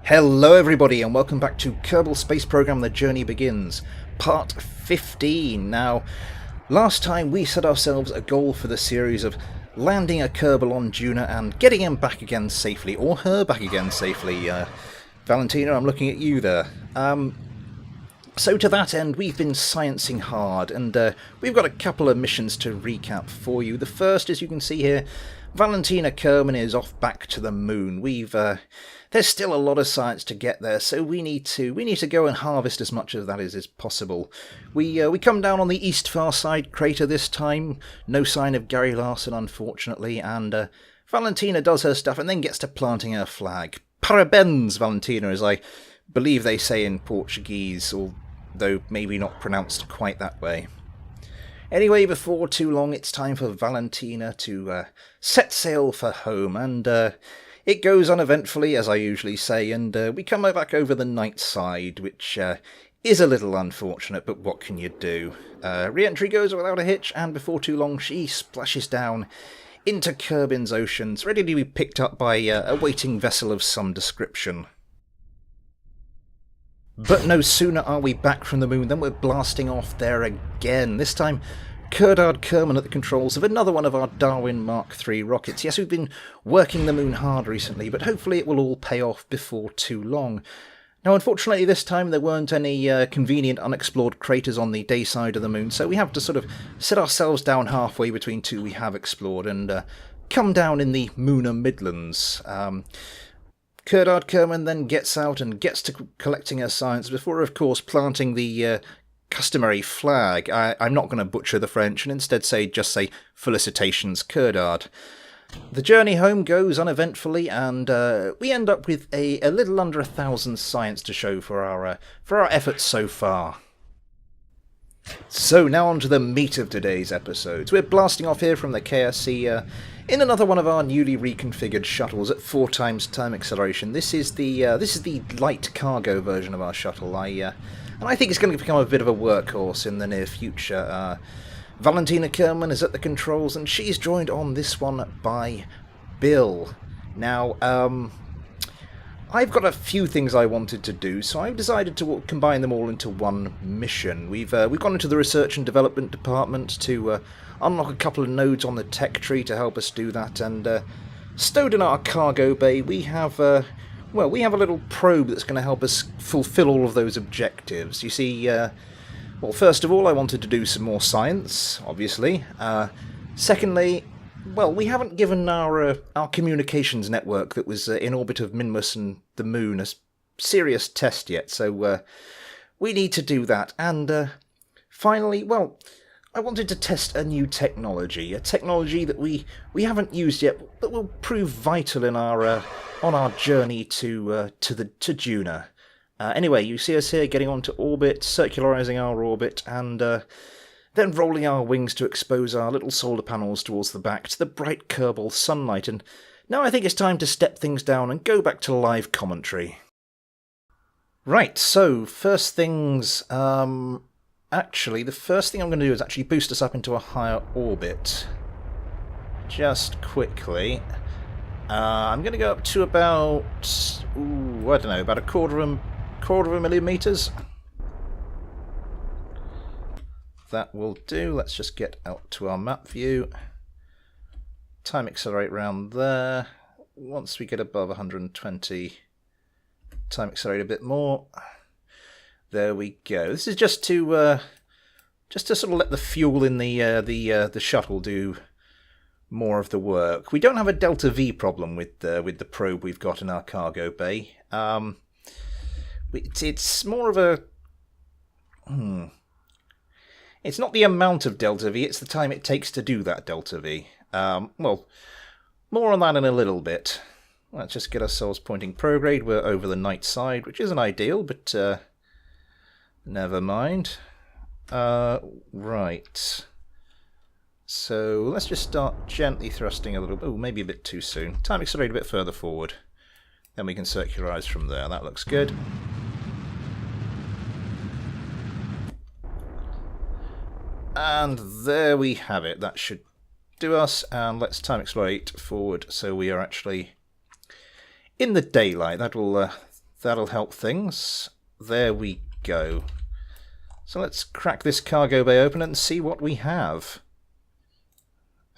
Hello everybody and welcome back to Kerbal Space Program The Journey Begins, part 15. Now, last time we set ourselves a goal for the series of landing a Kerbal on Duna and getting him back again safely, or her back again safely. Valentina, I'm looking at you there. So to that end, we've been sciencing hard, and we've got a couple of missions to recap for you. The first, as you can see here, Valentina Kerman is off back to the moon. There's still a lot of science to get there, so we need to go and harvest as much of that as is possible. We come down on the east far side crater this time. No sign of Gary Larson, unfortunately, and Valentina does her stuff and then gets to planting her flag. Parabéns, Valentina, as I believe they say in Portuguese, although maybe not pronounced quite that way. Anyway, before too long, it's time for Valentina to set sail for home, and it goes uneventfully, as I usually say, and we come back over the night side, which is a little unfortunate, but what can you do? Re-entry goes without a hitch, and before too long, she splashes down into Kerbin's oceans, ready to be picked up by a waiting vessel of some description. But no sooner are we back from the moon than we're blasting off there again. This time, Kerdard Kerman at the controls of another one of our Darwin Mark III rockets. Yes, we've been working the moon hard recently, but hopefully it will all pay off before too long. Now, unfortunately, this time there weren't any convenient unexplored craters on the day side of the moon, so we have to sort of sit ourselves down halfway between two we have explored and come down in the Mooner Midlands. Kerdard Kerman then gets out and gets to collecting her science before, of course, planting the customary flag. I'm not going to butcher the French and instead just say felicitations, Kerdard. The journey home goes uneventfully, and we end up with a little under 1,000 science to show for our efforts so far. So now on to the meat of today's episodes. We're blasting off here from the KSC in another one of our newly reconfigured shuttles at 4 times time acceleration. This is the light cargo version of our shuttle. And I think it's going to become a bit of a workhorse in the near future. Valentina Kerman is at the controls, and she's joined on this one by Bill. Now, I've got a few things I wanted to do, so I've decided to combine them all into one mission. We've gone into the research and development department to unlock a couple of nodes on the tech tree to help us do that, and stowed in our cargo bay we have a little probe that's going to help us fulfill all of those objectives. You see, well, first of all, I wanted to do some more science, obviously. Secondly, well, we haven't given our communications network that was in orbit of Minmus and the Moon a serious test yet, so we need to do that. And finally, well, I wanted to test a new technology, a technology that we haven't used yet, but will prove vital in our on our journey to Duna. Anyway, you see us here getting onto orbit, circularizing our orbit, and then rolling our wings to expose our little solar panels towards the back to the bright Kerbal sunlight. And now I think it's time to step things down and go back to live commentary. Right, so first things... Actually, the first thing I'm going to do is actually boost us up into a higher orbit. Just quickly. I'm going to go up to about... I don't know, about a quarter of a million meters. That will do. Let's just get out to our map view. Time accelerate round there. Once we get above 120, time accelerate a bit more. There we go. This is just to sort of let the fuel in the shuttle do more of the work. We don't have a delta V problem with the probe we've got in our cargo bay. It's more of a It's not the amount of delta V, it's the time it takes to do that delta V. Well, more on that in a little bit. Let's just get ourselves pointing prograde. We're over the night side, which isn't ideal, but never mind. Right. So let's just start gently thrusting a little bit. Oh, maybe a bit too soon. Time accelerate a bit further forward. Then we can circularize from there. That looks good. And there we have it. That should do us. And let's time accelerate forward so we are actually in the daylight. That will That'll help things. There we go. So let's crack this cargo bay open and see what we have.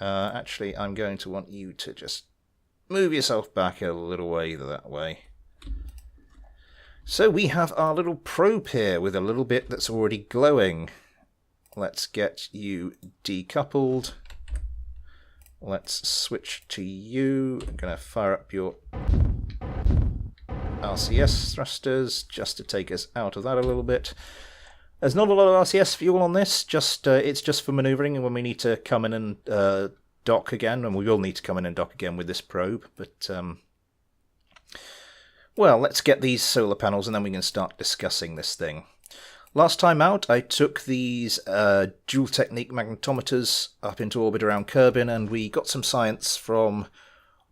Actually, I'm going to want you to just move yourself back a little way that way. So we have our little probe here with a little bit that's already glowing. Let's get you decoupled. Let's switch to you. I'm going to fire up your RCS thrusters just to take us out of that a little bit. There's not a lot of RCS fuel on this, it's just for manoeuvring and when we need to come in and dock again, and we will need to come in and dock again with this probe, but well, let's get these solar panels and then we can start discussing this thing. Last time out, I took these dual technique magnetometers up into orbit around Kerbin, and we got some science from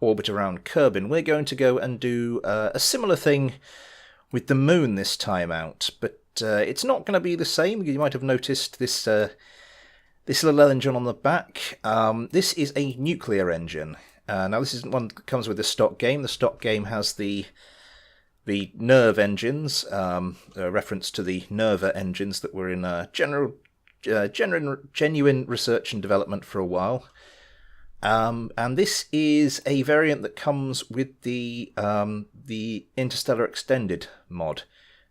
orbit around Kerbin. We're going to go and do a similar thing with the moon this time out, but it's not going to be the same. You might have noticed this little engine on the back. This is a nuclear engine. Now this isn't one that comes with the stock game. The stock game has the Nerve engines, a reference to the Nerva engines that were in genuine research and development for a while. And this is a variant that comes with the Interstellar Extended mod.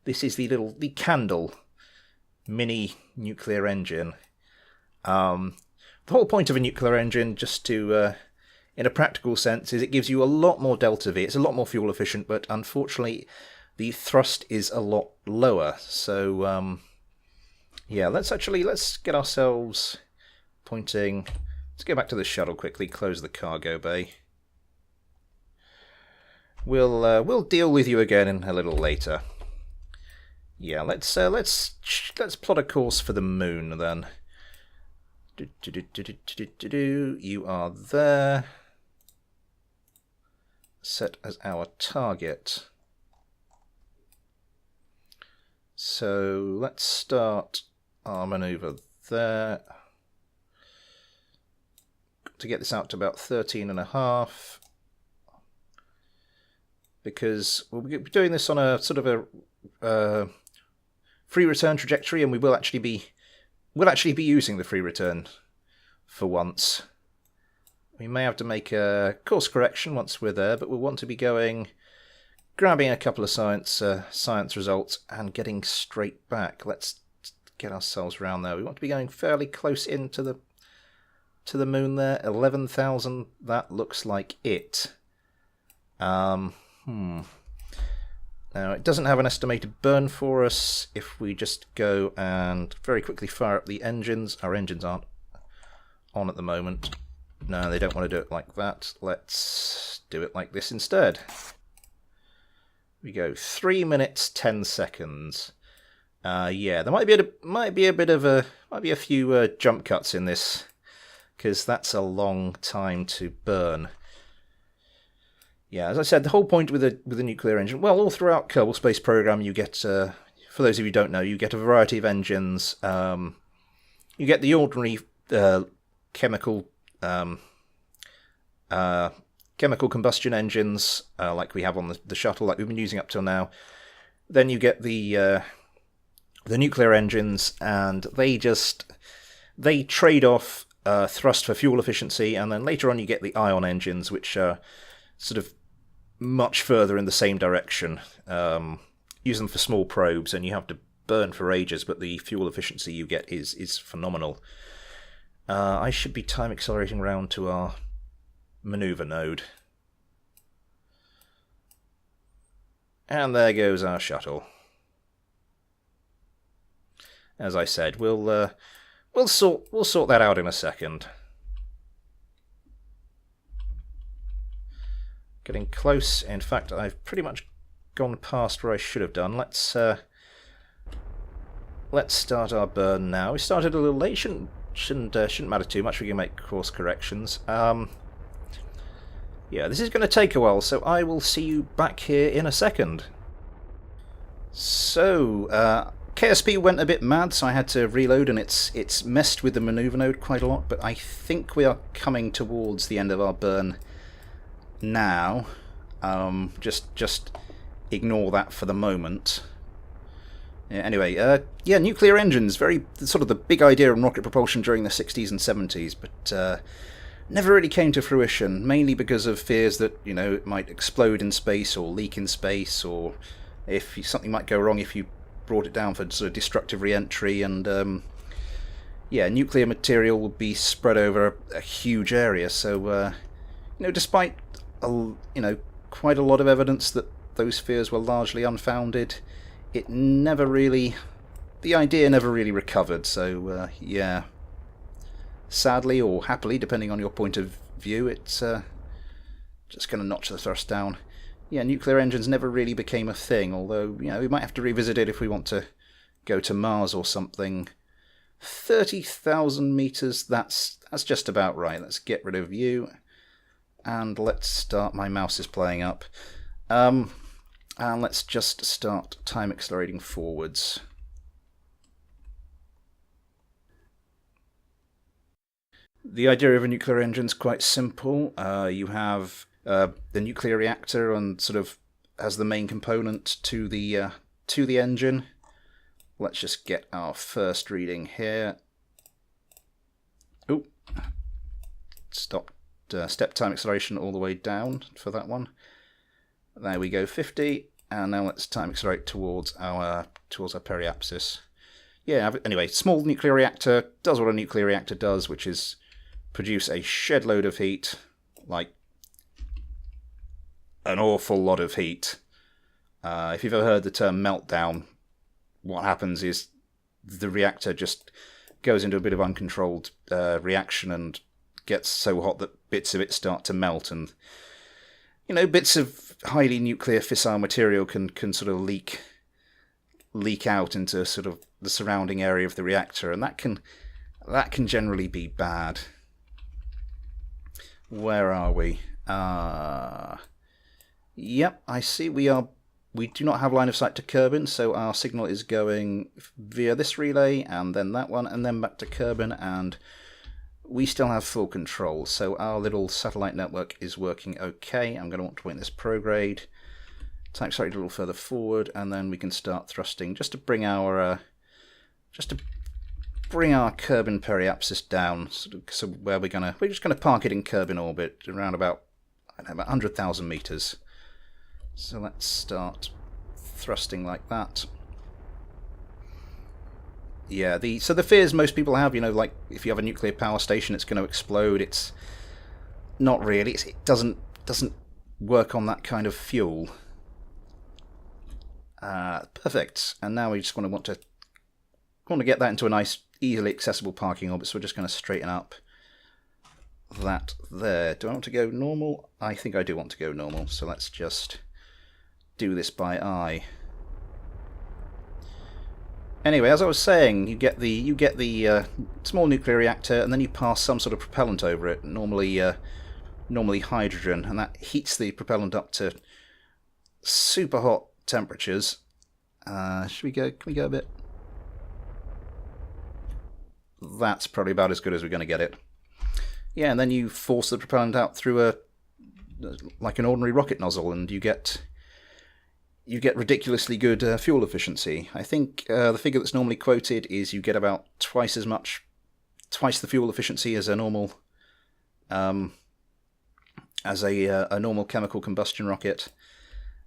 This is the Candle mini nuclear engine. The whole point of a nuclear engine, just to in a practical sense, is it gives you a lot more delta V. It's a lot more fuel efficient, but unfortunately the thrust is a lot lower. So yeah, let's get ourselves pointing. Let's go back to the shuttle quickly, close the cargo bay. We'll deal with you again in a little later. Yeah, let's plot a course for the moon then. You are there. Set as our target. So let's start our maneuver there. To get this out to about 13.5. Because we'll be doing this on a sort of a free return trajectory, and we will actually be using the free return for once. We may have to make a course correction once we're there, but we'll want to be grabbing a couple of science results and getting straight back. Let's get ourselves around there. We want to be going fairly close into the moon there. 11,000. That looks like it. Now it doesn't have an estimated burn for us. If we just go and very quickly fire up the engines. Our engines aren't on at the moment. No, they don't want to do it like that. Let's do it like this instead. We go 3 minutes 10 seconds. Yeah, there might be a few jump cuts in this, because that's a long time to burn. Yeah, as I said, the whole point with the nuclear engine, well, all throughout Kerbal Space Program, you get, for those of you who don't know, you get a variety of engines. You get the ordinary chemical combustion engines, like we have on the shuttle, like we've been using up till now. Then you get the nuclear engines, and they trade off thrust for fuel efficiency, and then later on you get the ion engines, which are sort of much further in the same direction. Use them for small probes, and you have to burn for ages, but the fuel efficiency you get is phenomenal. I should be time accelerating round to our maneuver node. And there goes our shuttle. As I said, we'll sort that out in a second. Getting close. In fact, I've pretty much gone past where I should have done. Let's start our burn now. We started a little late. Shouldn't matter too much. We can make course corrections. Yeah, this is going to take a while, so I will see you back here in a second. So, KSP went a bit mad, so I had to reload, and it's messed with the maneuver node quite a lot, but I think we are coming towards the end of our burn now. Just ignore that for the moment. Yeah, anyway, yeah, nuclear engines, very sort of the big idea in rocket propulsion during the 60s and 70s, but never really came to fruition, mainly because of fears that, you know, it might explode in space or leak in space, or if something might go wrong if you brought it down for sort of destructive re-entry, and yeah, nuclear material would be spread over a huge area. So, you know, despite you know, quite a lot of evidence that those fears were largely unfounded, it never really, the idea never really recovered. So, yeah, sadly or happily, depending on your point of view, it's just going to notch the thrust down. Yeah, nuclear engines never really became a thing, although, you know, we might have to revisit it if we want to go to Mars or something. 30,000 meters, that's just about right. Let's get rid of you, and let's start, my mouse is playing up. And let's just start time accelerating forwards. The idea of a nuclear engine is quite simple. You have the nuclear reactor and sort of as the main component to the engine. Let's just get our first reading here. Oh, stop. Step time acceleration all the way down for that one. There we go, 50, and now let's time accelerate towards our periapsis. Yeah, anyway, small nuclear reactor does what a nuclear reactor does, which is produce a shed load of heat, like an awful lot of heat. If you've ever heard the term meltdown, what happens is the reactor just goes into a bit of uncontrolled reaction and gets so hot that bits of it start to melt, and you know, bits of highly nuclear fissile material can sort of leak out into sort of the surrounding area of the reactor, and that can generally be bad. Where are we? Yep, I see we do not have line of sight to Kerbin, so our signal is going via this relay and then that one and then back to Kerbin, and we still have full control, so our little satellite network is working okay. I'm going to want to point this prograde, time accelerate a little further forward, and then we can start thrusting just to bring our Kerbin periapsis down. So where we're just gonna park it in Kerbin orbit around about, I don't know, about 100,000 meters. So let's start thrusting like that. Yeah, so the fears most people have, you know, like if you have a nuclear power station, it's going to explode. It's not really. It doesn't work on that kind of fuel. Perfect. And now we just want to get that into a nice, easily accessible parking orbit. So we're just going to straighten up that there. Do I want to go normal? I think I do want to go normal. So let's just do this by eye. Anyway, as I was saying, you get the small nuclear reactor, and then you pass some sort of propellant over it. Normally hydrogen, and that heats the propellant up to super hot temperatures. Should we go? Can we go a bit? That's probably about as good as we're going to get it. Yeah, and then you force the propellant out through like an ordinary rocket nozzle, and you get ridiculously good fuel efficiency. I think the figure that's normally quoted is you get about twice the fuel efficiency as a normal, a normal chemical combustion rocket.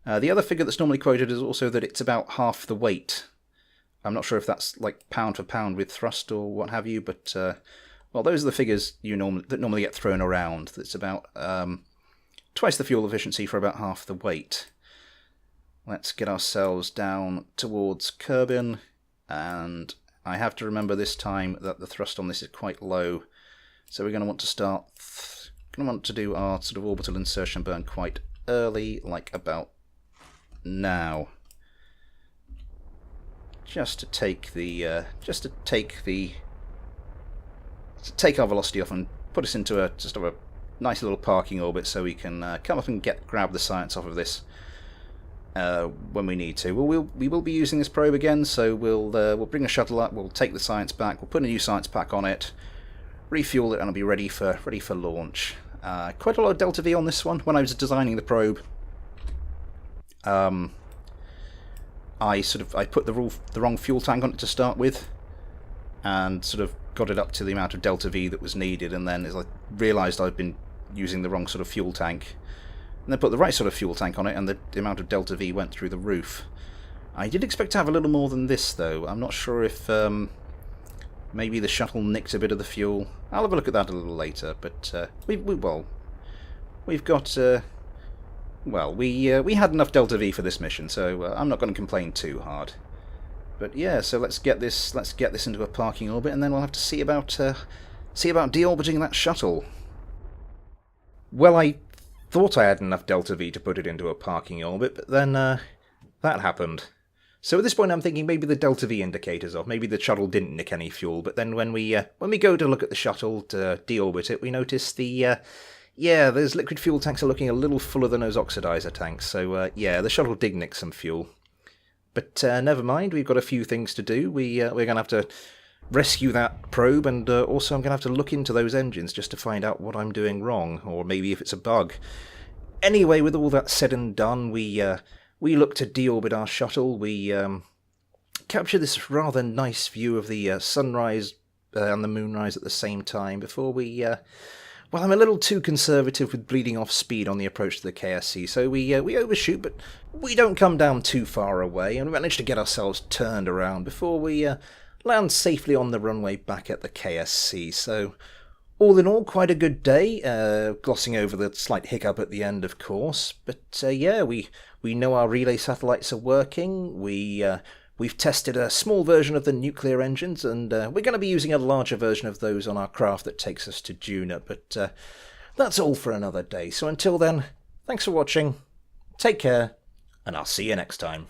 The other figure that's normally quoted is also that it's about half the weight. I'm not sure if that's like pound for pound with thrust or what have you, but well, those are the figures that normally get thrown around. That's about twice the fuel efficiency for about half the weight. Let's get ourselves down towards Kerbin, and I have to remember this time that the thrust on this is quite low, so we're going to want to do our sort of orbital insertion burn quite early, like about now, just to take our velocity off and put us into a nice little parking orbit, so we can come up and grab the science off of this. When we need to. We will be using this probe again, so we'll bring a shuttle up, we'll take the science pack, we'll put a new science pack on it, refuel it, and it'll be ready for launch. Quite a lot of delta V on this one. When I was designing the probe, I put the wrong fuel tank on it to start with, and sort of got it up to the amount of delta V that was needed, and then as I realised I'd been using the wrong sort of fuel tank, and then put the right sort of fuel tank on it, and the amount of delta V went through the roof. I did expect to have a little more than this, though. I'm not sure if maybe the shuttle nicked a bit of the fuel. I'll have a look at that a little later, but we had enough delta V for this mission, so I'm not going to complain too hard. But yeah, so let's get this into a parking orbit, and then we'll have to see about deorbiting that shuttle. Well, I thought I had enough delta V to put it into a parking orbit, but then that happened. So at this point I'm thinking maybe the delta V indicator's off, maybe the shuttle didn't nick any fuel, but then when we go to look at the shuttle to deorbit it, we notice those liquid fuel tanks are looking a little fuller than those oxidizer tanks, so yeah, the shuttle did nick some fuel. But never mind, we've got a few things to do. We're going to have to rescue that probe, and also I'm going to have to look into those engines just to find out what I'm doing wrong, or maybe if it's a bug. Anyway, with all that said and done, we look to deorbit our shuttle. We capture this rather nice view of the sunrise and the moonrise at the same time before we... well, I'm a little too conservative with bleeding off speed on the approach to the KSC, so we overshoot, but we don't come down too far away, and we manage to get ourselves turned around before we land safely on the runway back at the KSC. So, all in all, quite a good day, glossing over the slight hiccup at the end, of course, but yeah, we know our relay satellites are working. We've tested a small version of the nuclear engines, and we're going to be using a larger version of those on our craft that takes us to Duna, but that's all for another day. So until then, thanks for watching, take care, and I'll see you next time.